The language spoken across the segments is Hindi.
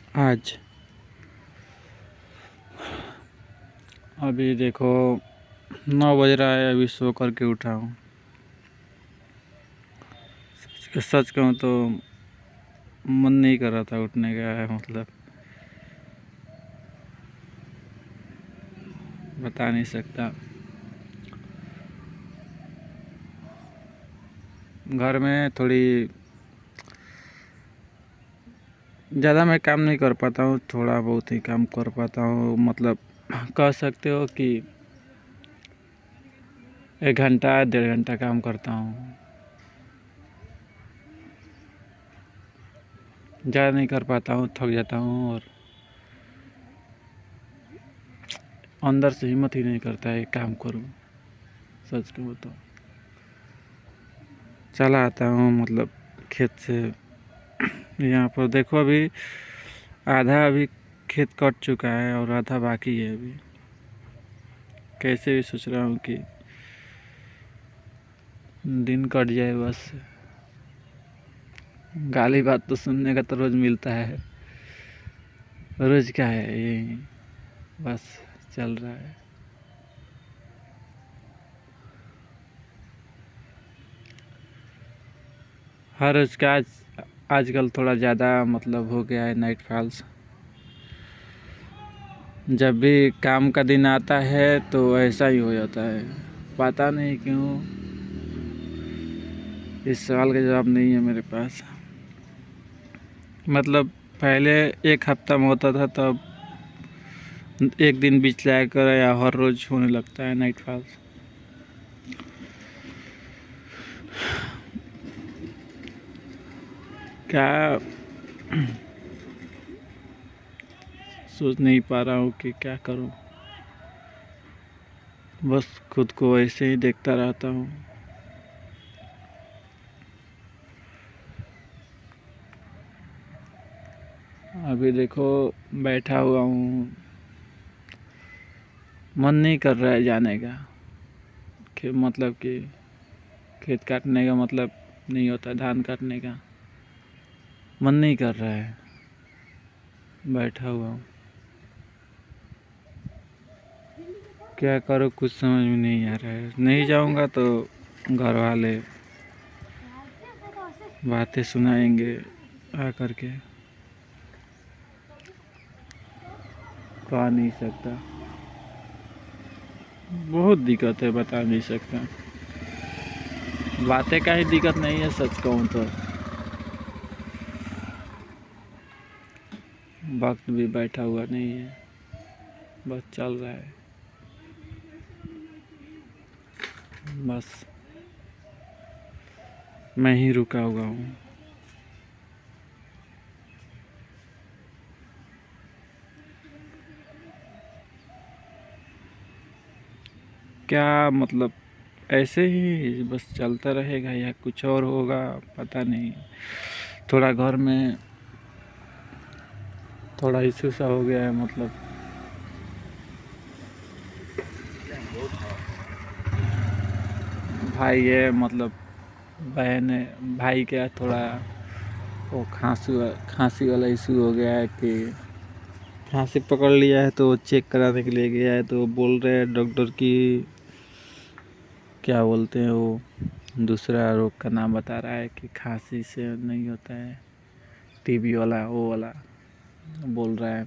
आज अभी देखो 9 बज रहा है, अभी सो करके उठा हूँ। सच कहूँ तो मन नहीं कर रहा था उठने का, मतलब बता नहीं सकता। घर में थोड़ी ज़्यादा मैं काम नहीं कर पाता हूँ, थोड़ा बहुत ही काम कर पाता हूँ। मतलब कह सकते हो कि 1 घंटा 1.5 घंटा काम करता हूँ, ज़्यादा नहीं कर पाता हूँ, थक जाता हूँ और अंदर से हिम्मत ही नहीं करता है काम करूँ। सच कहूँ तो चला आता हूँ, मतलब खेत से। यहाँ पर देखो अभी आधा अभी खेत कट चुका है और आधा बाकी है अभी। कैसे भी सोच रहा हूँ कि दिन कट जाए बस। गाली बात तो सुनने का तो रोज़ मिलता है, रोज़ का है यही, बस चल रहा है। हर रोज़ का आजकल थोड़ा ज़्यादा मतलब हो गया है नाइट फॉल्स। जब भी काम का दिन आता है तो ऐसा ही हो जाता है, पता नहीं क्यों। इस सवाल का जवाब नहीं है मेरे पास। मतलब पहले 1 हफ्ता में होता था, तब एक दिन बीच लाया कर या हर रोज़ होने लगता है नाइट फॉल्स। क्या सोच नहीं पा रहा हूँ कि क्या करूँ, बस खुद को ऐसे ही देखता रहता हूँ। अभी देखो बैठा हुआ हूँ, मन नहीं कर रहा है जाने का। मतलब कि खेत काटने का मतलब नहीं होता, धान काटने का मन नहीं कर रहा है, बैठा हुआ हूँ। क्या करो कुछ समझ में नहीं आ रहा है। नहीं जाऊँगा तो घर वाले बातें सुनाएंगे आ करके, कह नहीं सकता। बहुत दिक्कत है, बता नहीं सकता। बातें का ही दिक्कत नहीं है, सच कहूँ तो वक्त भी बैठा हुआ नहीं है, बस चल रहा है। बस मैं ही रुका हुआ हूँ। क्या मतलब ऐसे ही बस चलता रहेगा या कुछ और होगा, पता नहीं। थोड़ा घर में थोड़ा इशू सा हो गया है, मतलब भाई है, मतलब बहन है, भाई का थोड़ा वो खांसी वाला इशू हो गया है कि खांसी पकड़ लिया है, तो चेक कराने के लिए गया है। तो बोल रहे हैं डॉक्टर की, क्या बोलते हैं वो, दूसरा रोग का नाम बता रहा है कि खांसी से नहीं होता है, टीबी वाला वो वाला बोल रहा है,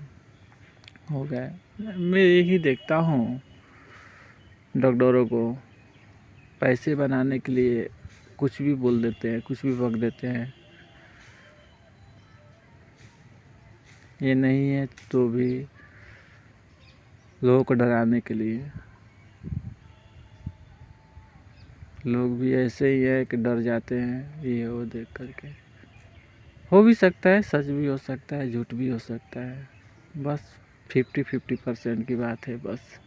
हो गया है। मैं यही देखता हूँ डॉक्टरों को, पैसे बनाने के लिए कुछ भी बोल देते हैं, कुछ भी बक देते हैं। ये नहीं है तो भी लोगों को डराने के लिए। लोग भी ऐसे ही है कि डर जाते हैं ये वो देख करके। हो भी सकता है, सच भी हो सकता है, झूठ भी हो सकता है। बस 50-50% की बात है। बस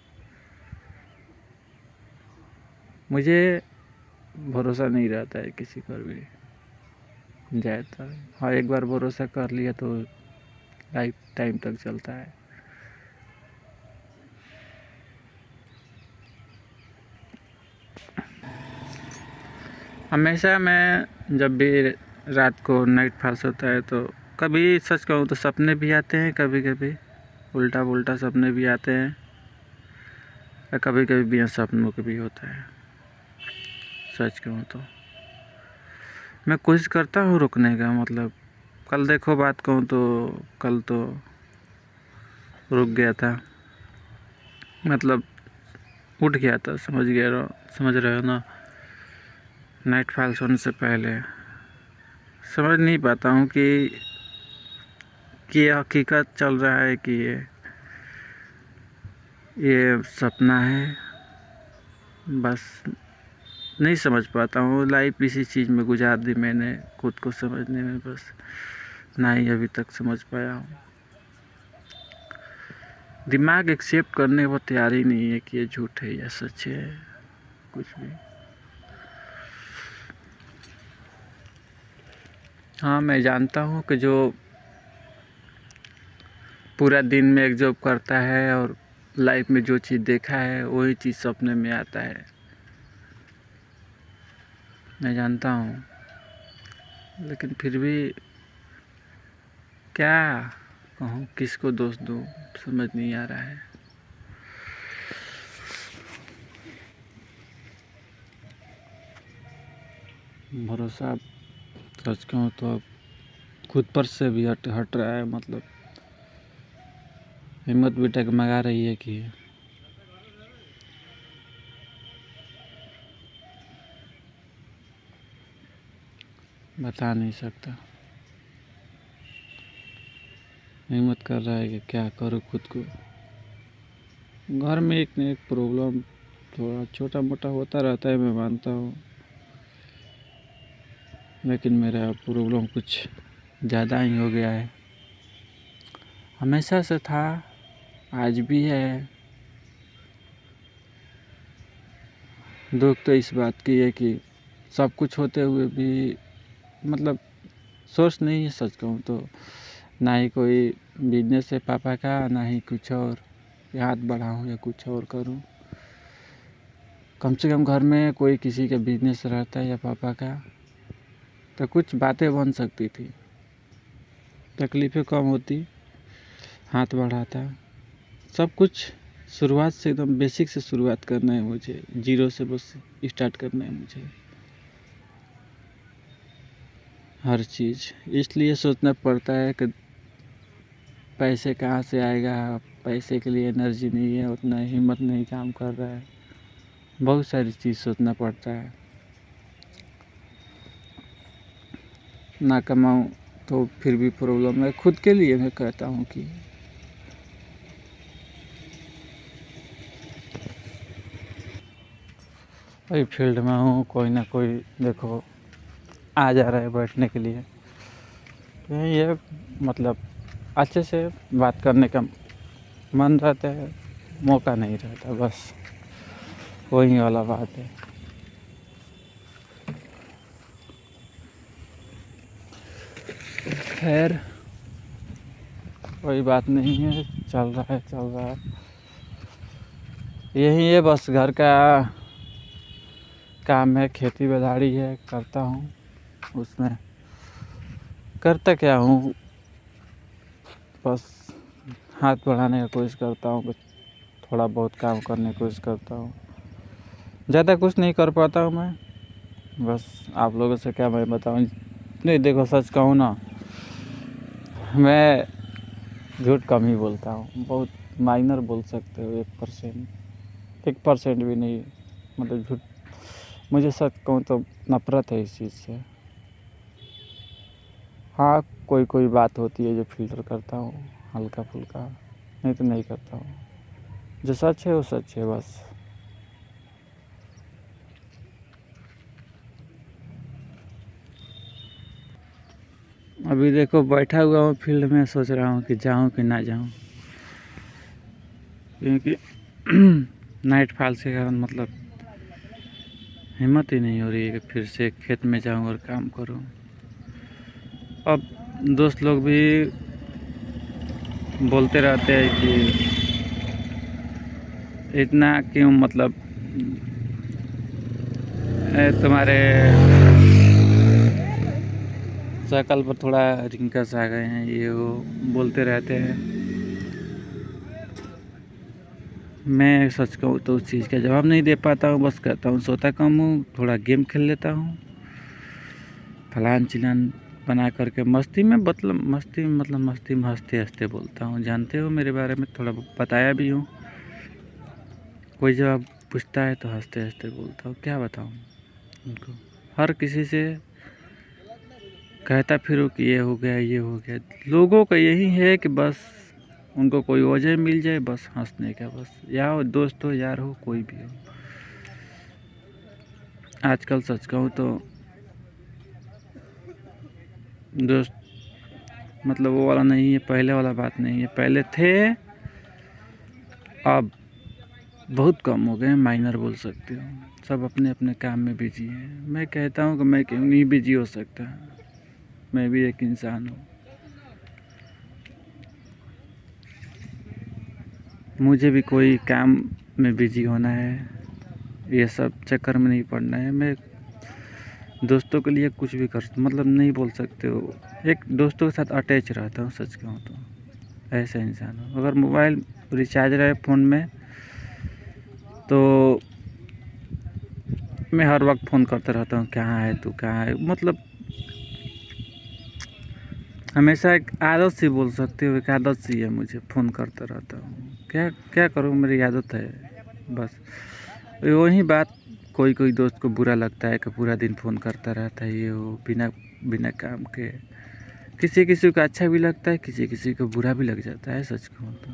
मुझे भरोसा नहीं रहता है किसी पर भी ज़्यादातर। हाँ, एक बार भरोसा कर लिया तो लाइफ टाइम तक चलता है। हमेशा मैं जब भी रात को नाइट फॉल्स होता है तो कभी सच कहूँ तो सपने भी आते हैं, कभी कभी उल्टा पुल्टा सपने भी आते हैं, और कभी कभी बिना सपनों के भी होता है। सच कहूँ तो मैं कोशिश करता हूँ रुकने का, मतलब कल देखो बात कहूँ तो कल तो रुक गया था, मतलब उठ गया था, समझ रहे हो ना। नाइट फॉल सोने से पहले समझ नहीं पाता हूँ कि ये हकीकत चल रहा है कि ये सपना है, बस नहीं समझ पाता हूँ। लाइफ इसी चीज़ में गुजार दी मैंने, खुद को समझने में, बस ना ही अभी तक समझ पाया हूँ। दिमाग एक्सेप्ट करने को तैयार ही नहीं है कि ये झूठ है या सच है, कुछ भी। हाँ, मैं जानता हूँ कि जो पूरा दिन में एक जॉब करता है और लाइफ में जो चीज़ देखा है वही चीज़ सपने में आता है, मैं जानता हूँ। लेकिन फिर भी क्या कहूँ, किसको दोष दूँ, समझ नहीं आ रहा है। भरोसा सच कहूँ तो अब खुद पर से भी हट रहा है, मतलब हिम्मत भी डगमगा रही है कि बता नहीं सकता। हिम्मत कर रहा है कि क्या करूँ खुद को। घर में एक न एक प्रॉब्लम थोड़ा छोटा मोटा होता रहता है, मैं मानता हूँ, लेकिन मेरा प्रॉब्लम कुछ ज़्यादा ही हो गया है। हमेशा से था, आज भी है। दुख तो इस बात की है कि सब कुछ होते हुए भी मतलब सोर्स नहीं है, सच कहूँ तो। ना ही कोई बिजनेस है पापा का, ना ही कुछ और हाथ बढ़ाऊँ या कुछ और करूँ। कम से कम घर में कोई किसी का बिजनेस रहता है या पापा का, तो कुछ बातें बन सकती थी, तकलीफ़ें कम होती, हाथ बढ़ाता। सब कुछ शुरुआत से एकदम बेसिक से शुरुआत करना है मुझे, जीरो से बस स्टार्ट करना है मुझे हर चीज़। इसलिए सोचना पड़ता है कि पैसे कहाँ से आएगा, पैसे के लिए एनर्जी नहीं है, उतना हिम्मत नहीं काम कर रहा है, बहुत सारी चीज़ सोचना पड़ता है। ना कमाऊँ तो फिर भी प्रॉब्लम है। खुद के लिए मैं कहता हूँ कि वही फील्ड में हूँ, कोई ना कोई देखो आ जा रहा है बैठने के लिए, यही है। मतलब अच्छे से बात करने का मन रहता है, मौका नहीं रहता, बस वही वाला बात है। खैर कोई बात नहीं है, चल रहा है। यही है, बस घर का काम है, खेती बाड़ी है, करता हूँ। उसमें करता क्या हूँ, बस हाथ बढ़ाने की कोशिश करता हूँ, थोड़ा बहुत काम करने की कोशिश करता हूँ। ज़्यादा कुछ नहीं कर पाता हूँ मैं, बस आप लोगों से क्या मैं बताऊँ। नहीं देखो, सच कहूँ ना, मैं झूठ कम ही बोलता हूँ, बहुत माइनर बोल सकते हो, 1% भी नहीं, मतलब झूठ। मुझे सच कहूँ तो नफ़रत है इस चीज़ से। हाँ, कोई बात होती है जो फ़िल्टर करता हूँ हल्का फुल्का, नहीं तो नहीं करता हूँ। जो सच है वो सच है, बस। अभी देखो बैठा हुआ हूँ फील्ड में, सोच रहा हूँ कि जाऊँ कि ना जाऊँ, क्योंकि नाइट फॉल के कारण मतलब हिम्मत ही नहीं हो रही है कि फिर से खेत में जाऊँ और काम करूँ। अब दोस्त लोग भी बोलते रहते हैं कि इतना क्यों, मतलब तुम्हारे शकल पर थोड़ा रिंकस आ गए हैं, ये वो बोलते रहते हैं। मैं सच कहूँ तो उस चीज़ का जवाब नहीं दे पाता हूँ, बस कहता हूँ सोता कम हूँ, थोड़ा गेम खेल लेता हूँ, फलान चिलान बना करके मस्ती में मस्ती में हंसते हंसते बोलता हूँ। जानते हो मेरे बारे में, थोड़ा बताया भी हूँ। कोई जब पूछता है तो हंसते हंसते बोलता हूँ, क्या बताऊँ उनको। हर किसी से कहता फिरूँ कि ये हो गया ये हो गया। लोगों का यही है कि बस उनको कोई वजह मिल जाए बस हंसने का, बस या हो दोस्त हो यार हो कोई भी हो। आजकल सच कहूँ तो दोस्त मतलब वो वाला नहीं है, पहले वाला बात नहीं है। पहले थे, अब बहुत कम हो गए, माइनर बोल सकते हो। सब अपने अपने काम में बिजी हैं। मैं कहता हूँ कि मैं क्यों नहीं बिजी हो सकता, मैं भी एक इंसान हूँ। मुझे भी कोई काम में बिजी होना है, ये सब चक्कर में नहीं पड़ना है। मैं दोस्तों के लिए कुछ भी कर मतलब नहीं बोल सकते हो, एक दोस्तों के साथ अटैच रहता हूँ सच कहूँ तो। ऐसा इंसान हूँ। अगर मोबाइल रिचार्ज रहे फ़ोन में तो मैं हर वक्त फ़ोन करता रहता हूँ, कहाँ है तू कहाँ है। मतलब हमेशा एक आदत सी बोल सकते हो, एक आदत सी है मुझे, फ़ोन करता रहता हूँ। क्या क्या करूँ, मेरी आदत है बस। वही बात, कोई कोई दोस्त को बुरा लगता है कि पूरा दिन फ़ोन करता रहता है ये वो, बिना बिना काम के। किसी किसी को अच्छा भी लगता है, किसी किसी को बुरा भी लग जाता है सच कहूँ तो।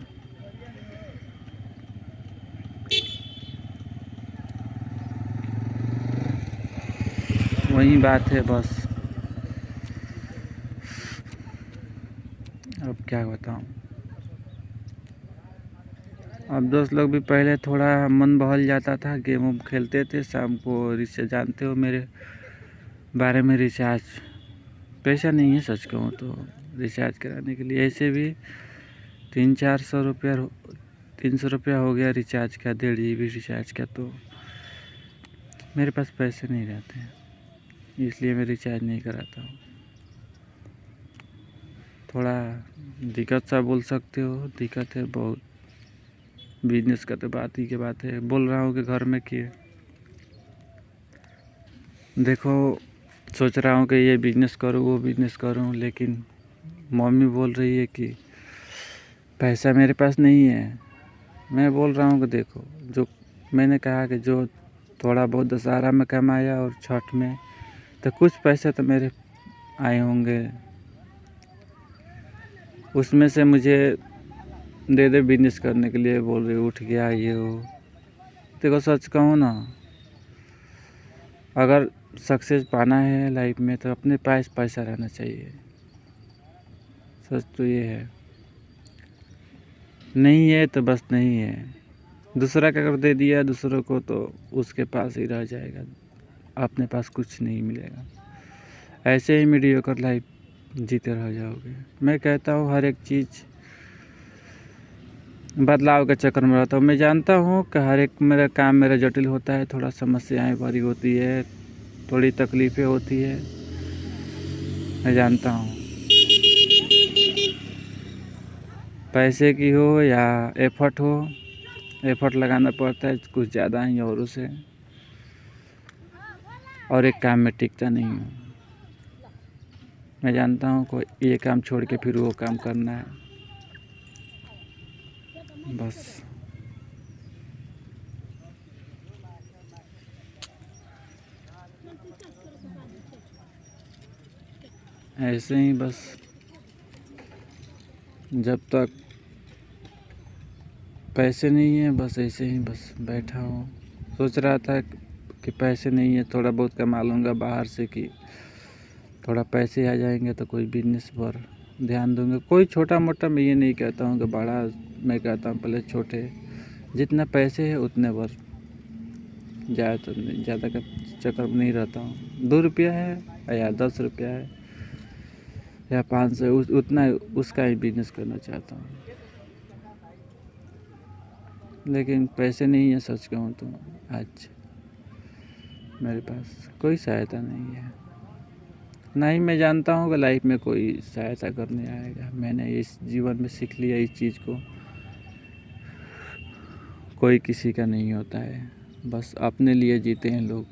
वही बात है बस। अब क्या बताऊँ। अब दोस्त लोग भी पहले थोड़ा मन बहल जाता था, गेम वेम खेलते थे शाम को। रिचार्ज जानते हो मेरे बारे में, रिचार्ज पैसा नहीं है सच कहूँ तो रिचार्ज कराने के लिए। ऐसे भी 300-400 रुपया हो गया रिचार्ज का, 1.5 GB रिचार्ज का। तो मेरे पास पैसे नहीं रहते हैं, इसलिए मैं रिचार्ज नहीं कराता हूँ। थोड़ा दिक्कत सा बोल सकते हो, दिक्कत है बहुत। बिजनेस का तो बात ही की बात है। बोल रहा हूँ कि घर में कि देखो, सोच रहा हूँ कि ये बिज़नेस करूँ वो बिज़नेस करूँ, लेकिन मम्मी बोल रही है कि पैसा मेरे पास नहीं है। मैं बोल रहा हूँ कि देखो, जो मैंने कहा कि जो थोड़ा बहुत दशहरा में कमाया और छठ में, तो कुछ पैसे तो मेरे आए होंगे, उसमें से मुझे दे दे बिज़नेस करने के लिए। बोल रही उठ गया ये वो। देखो सच कहूँ ना, अगर सक्सेस पाना है लाइफ में तो अपने पास पैसा रहना चाहिए। सच तो ये है, नहीं है तो बस नहीं है। दूसरा का अगर दे दिया दूसरों को तो उसके पास ही रह जाएगा, अपने पास कुछ नहीं मिलेगा। ऐसे ही मीडियोकर लाइफ जीते रह जाओगे। मैं कहता हूँ हर एक चीज़ बदलाव के चक्कर में रहता हूँ। मैं जानता हूँ कि हर एक मेरा काम मेरा जटिल होता है, थोड़ा समस्याएं भरी होती है, थोड़ी तकलीफ़ें होती है, मैं जानता हूँ। पैसे की हो या एफर्ट हो, एफर्ट लगाना पड़ता है कुछ ज़्यादा ही औरों से, और एक काम में टिकता नहीं हूँ। मैं जानता हूँ कोई ये काम छोड़ के फिर वो काम करना है बस। ऐसे ही बस, जब तक पैसे नहीं है बस ऐसे ही बस बैठा हूँ। सोच रहा था कि पैसे नहीं है, थोड़ा बहुत कमा लूँगा बाहर से, कि थोड़ा पैसे आ जाएंगे तो कोई बिजनेस पर ध्यान दूँगा। कोई छोटा मोटा, मैं ये नहीं कहता हूँ कि बड़ा, मैं कहता हूँ पहले छोटे, जितना पैसे है उतने पर, ज़्यादा तो नहीं, ज़्यादा का चक्कर में नहीं रहता हूँ। 2 रुपया है या 10 रुपया है या 500, उतना उसका ही बिजनेस करना चाहता हूँ। लेकिन पैसे नहीं है सच कहूँ तो, आज मेरे पास कोई सहायता नहीं है। ना ही मैं जानता हूँ कि लाइफ में कोई सहायता करने आएगा। मैंने इस जीवन में सीख लिया इस चीज़ को, कोई किसी का नहीं होता है, बस अपने लिए जीते हैं लोग।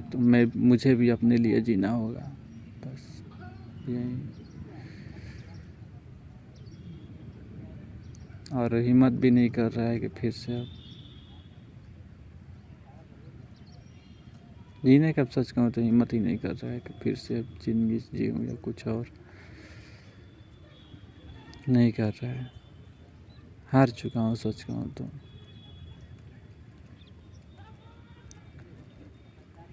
तो मुझे भी अपने लिए जीना होगा, बस यही। और हिम्मत भी नहीं कर रहा है कि फिर से अब जीने का, सच कहूँ तो हिम्मत ही नहीं कर रहा है कि फिर से अब ज़िंदगी जीऊँ या कुछ और। नहीं कर रहा है, हार चुका हूँ सच कहूँ तो।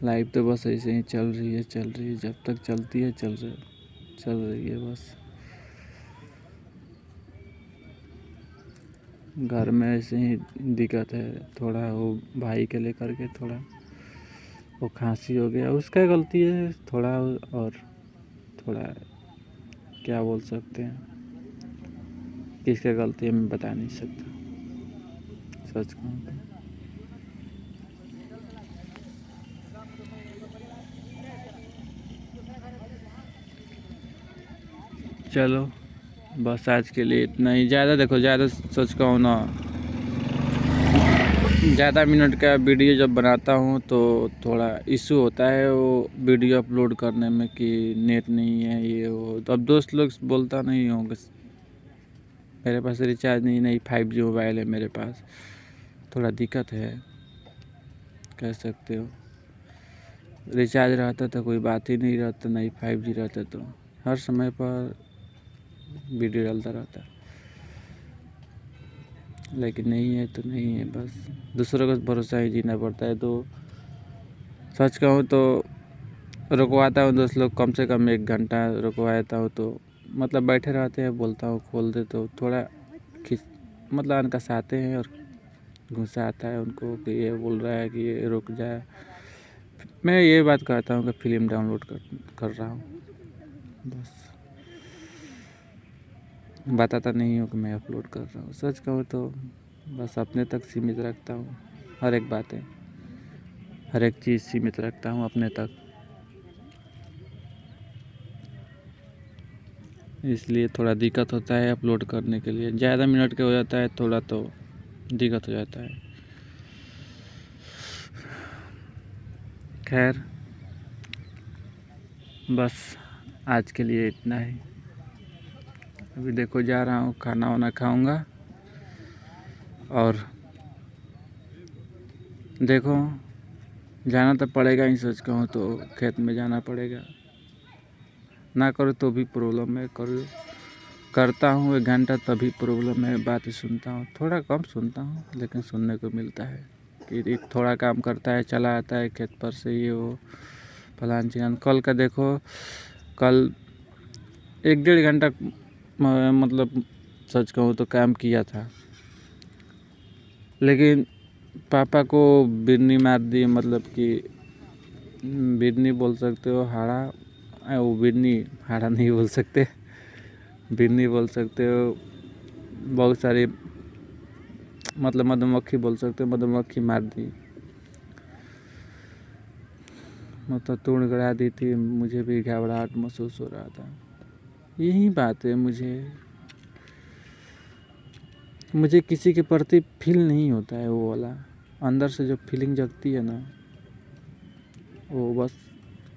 लाइफ तो बस ऐसे ही चल रही है, जब तक चलती है चल रही है बस। घर में ऐसे ही दिक्कत है थोड़ा, वो भाई के लेकर के थोड़ा वो खांसी हो गया, उसका गलती है थोड़ा। और थोड़ा क्या बोल सकते हैं, किसका गलती है मैं बता नहीं सकता, सच कहूँ तो। चलो बस आज के लिए इतना ही। ज़्यादा देखो, ज़्यादा सच कहूँ ना, ज़्यादा मिनट का वीडियो जब बनाता हूँ तो थोड़ा इशू होता है वो वीडियो अपलोड करने में कि नेट नहीं है ये वो। तो अब दोस्त लोग बोलता नहीं होंगे, मेरे पास रिचार्ज नहीं 5G मोबाइल है मेरे पास, थोड़ा दिक्कत है कह सकते हो। रिचार्ज रहता तो कोई बात ही नहीं रहता, नहीं 5G रहता तो हर समय पर वीडियो डालता रहता, लेकिन नहीं है तो नहीं है, बस दूसरों का भरोसा ही जीना पड़ता है। तो सच कहूँ तो रुकवाता हूँ दोस्त लोग, कम से कम 1 घंटा रुकवाता हूँ, तो मतलब बैठे रहते हैं, बोलता हूँ खोल दे तो थोड़ा खिंच मतलब अनकसाते हैं और गुस्सा आता है उनको कि ये बोल रहा है कि ये रुक जाए। मैं ये बात कहता हूँ कि फ़िल्म डाउनलोड कर रहा हूँ, बस बताता नहीं हूँ कि मैं अपलोड कर रहा हूँ। सच कहूँ तो बस अपने तक सीमित रखता हूँ, हर एक बातें, हर एक चीज़ सीमित रखता हूँ अपने तक, इसलिए थोड़ा दिक्कत होता है अपलोड करने के लिए। ज़्यादा मिनट के हो जाता है थोड़ा तो दिक्कत हो जाता है। खैर बस आज के लिए इतना ही। अभी देखो जा रहा हूँ, खाना वाना खाऊंगा और देखो जाना तो पड़ेगा ही, सच कहूँ तो खेत में जाना पड़ेगा। ना करो तो भी प्रॉब्लम है, करो करता हूँ 1 घंटा तभी प्रॉब्लम है। बात सुनता हूँ, थोड़ा कम सुनता हूँ लेकिन सुनने को मिलता है कि एक थोड़ा काम करता है, चला आता है खेत पर से ये वो फलान चिलान। कल का देखो, कल 1 डेढ़ घंटा मतलब सच कहूँ तो काम किया था, लेकिन पापा को बिरनी मार दी, मतलब कि बिरनी बोल सकते हो, हाड़ा, वो बिरनी हाड़ा नहीं बोल सकते, बिरनी बोल सकते हो, बहुत सारी मतलब मधुमक्खी बोल सकते हो, मधुमक्खी मार दी, मतलब तोड़ गड़ा दी थी। मुझे भी घबराहट महसूस हो रहा था। यही बात है, मुझे किसी के प्रति फील नहीं होता है वो वाला, अंदर से जो फीलिंग जगती है ना, वो बस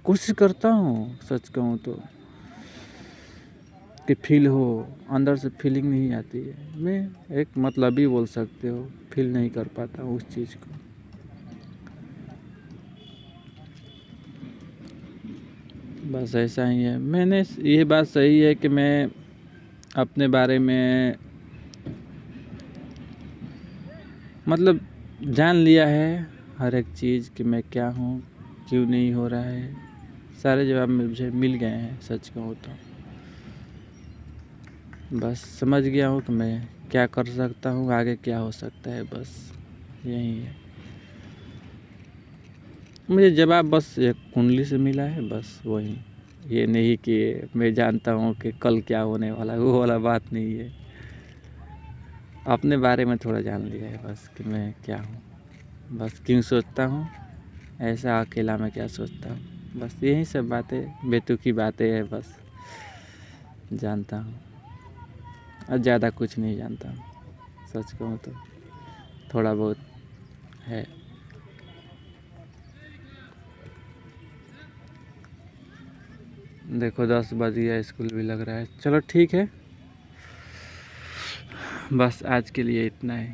कोशिश करता हूँ सच कहूँ तो कि फील हो, अंदर से फीलिंग नहीं आती है। मैं एक मतलबी बोल सकते हो, फील नहीं कर पाता हूँ उस चीज़ को। बस ऐसा ही है। मैंने ये बात सही है कि मैं अपने बारे में मतलब जान लिया है हर एक चीज़ कि मैं क्या हूँ, क्यों नहीं हो रहा है, सारे जवाब मुझे मिल गए हैं सच कहूँ तो। बस समझ गया हूँ कि मैं क्या कर सकता हूँ, आगे क्या हो सकता है, बस यही है। मुझे जवाब बस एक कुंडली से मिला है, बस वही। ये नहीं कि मैं जानता हूँ कि कल क्या होने वाला है, वो वाला बात नहीं है। अपने बारे में थोड़ा जान लिया है बस कि मैं क्या हूँ, बस क्यों सोचता हूँ ऐसा, अकेला में क्या सोचता हूँ। बस यही सब बातें बेतुकी बातें है बस जानता हूँ, और ज़्यादा कुछ नहीं जानता हूँ। सच कहूँ तो थोड़ा बहुत है। देखो 10 बज गया, स्कूल भी लग रहा है। चलो ठीक है, बस आज के लिए इतना ही।